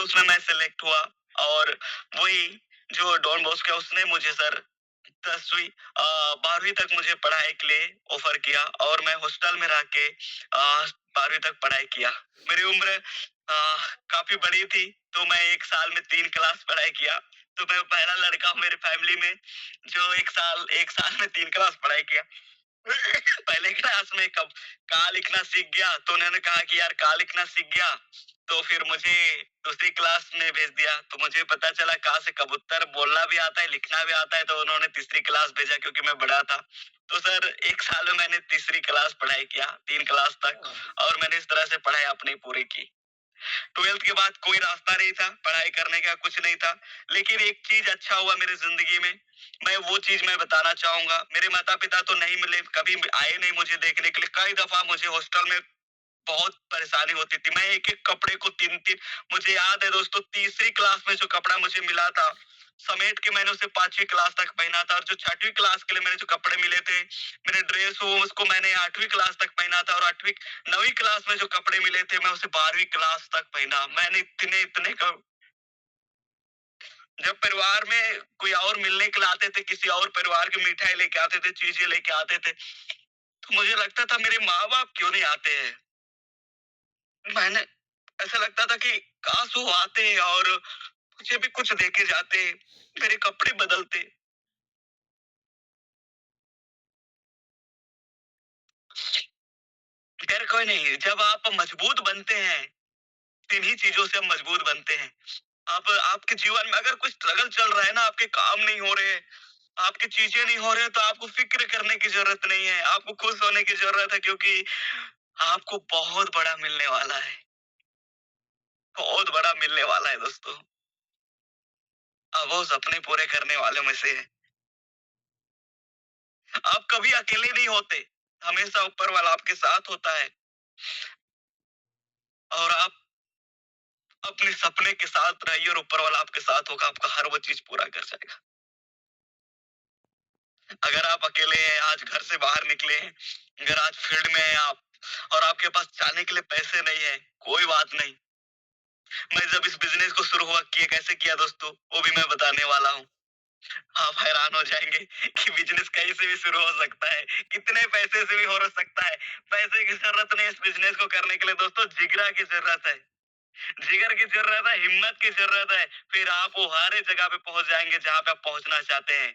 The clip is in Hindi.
तो उसमें मैं सेलेक्ट हुआ और वही जो डॉन बॉस्को है उसने मुझे सर 10वीं 12वीं तक मुझे पढ़ाई के लिए ऑफर किया और मैं हॉस्टल में रह के 12वीं तक पढ़ाई किया। मेरी उम्र काफी बड़ी थी, तो मैं 1 साल में 3 क्लास पढ़ाई किया। तो मैं पहला लड़का हूँ मेरी फैमिली में जो 1 साल में 3 क्लास पढ़ाई किया। पहले क्लास में कब का लिखना सीख गया, तो उन्होंने कहा कि यार का लिखना सीख गया, तो फिर मुझे दूसरी क्लास में भेज दिया। तो मुझे पता चला का से कबूतर बोलना भी आता है, लिखना भी आता है, तो उन्होंने तीसरी क्लास भेजा क्योंकि मैं बड़ा था। तो सर 1 साल में मैंने तीसरी क्लास पढ़ाई किया, 3 क्लास तक और मैंने इस तरह से पढ़ाई अपनी पूरी की। 12th के बाद कोई रास्ता नहीं था, पढ़ाई करने का कुछ नहीं था। लेकिन एक चीज़ अच्छा हुआ मेरी ज़िंदगी में, मैं वो चीज़ मैं बताना चाहूँगा। मेरे माता-पिता तो नहीं मिले, कभी आए नहीं मुझे देखने के लिए। कई दफ़ा मुझे हॉस्टल में बहुत परेशानी होती थी। मैं एक-एक कपड़े को 3-3 मुझे याद है दोस्तों तीसरी क्लास में जो कपड़ा मुझे मिला था, समेट के मैंने उसे 5वीं क्लास तक पहना था और जो 6वीं क्लास के लिए मेरे जो कपड़े मिले थे, मेरे ड्रेस वो उसको मैंने 8वीं क्लास तक पहना था और 9वीं क्लास में जो कपड़े मिले थे मैं उसे 12वीं क्लास तक पहना। मैंने इतने क जब परिवार में कोई और मिलने के लिए आते थे, किसी और परिवार की मिठाई लेके आते थे, चीज़ें लेके आते थे, तो मुझे लगता था मेरे माँ-बाप क्यों नहीं आते हैं? मैंने ऐसा लगता था कि काश वो आते और मुझे भी कुछ देके जाते, मेरे कपड़े बदलते। खैर कोई नहीं, जब आप मजबूत बनते हैं, इन्हीं चीज़ों से हम मजबूत बनते हैं। आप आपके जीवन में अगर कुछ स्ट्रगल चल रहा है ना, आपके काम नहीं हो रहे, आपकी चीज़ें नहीं हो रहे, तो आपको फ़िक्र करने की ज़रूरत नहीं है, आपको खुश होने की ज़रूरत है क्योंकि आपको बहुत बड़ा मिलने वाला है, बहुत बड़ा मिलने वाला है दोस्तों। वो सपने पूरे करने वालों में से है। आप कभी अकेले नहीं होते, हमेशा ऊपर वाला आपके साथ होता है और आप अपने सपने के साथ रहिए और ऊपर वाला आपके साथ होगा, आपका हर वो चीज़ पूरा कर जाएगा। अगर आप अकेले हैं, आज घर से बाहर निकले हैं, अगर आज फील्ड में हैं आप और आपके पास जाने के लिए पैसे नहीं है, कोई बात नहीं। मैं जब इस बिज़नेस को शुरू हुआ किए कैसे किया दोस्तों, वो भी मैं बताने वाला हूँ। आप हैरान हो जाएँगे कि बिज़नेस कहीं से भी शुरू हो सकता है, कितने पैसे से भी हो सकता है। पैसे की ज़रूरत नहीं है इस बिज़नेस को करने के लिए दोस्तों, जिगरा की ज़रूरत है। जिगर की ज़रूरत है, हिम्मत की ज़रूरत है, फिर आप वो हर एक जगह पे पहुँच जाएँगे जहाँ पे आप पहुँचना चाहते हैं।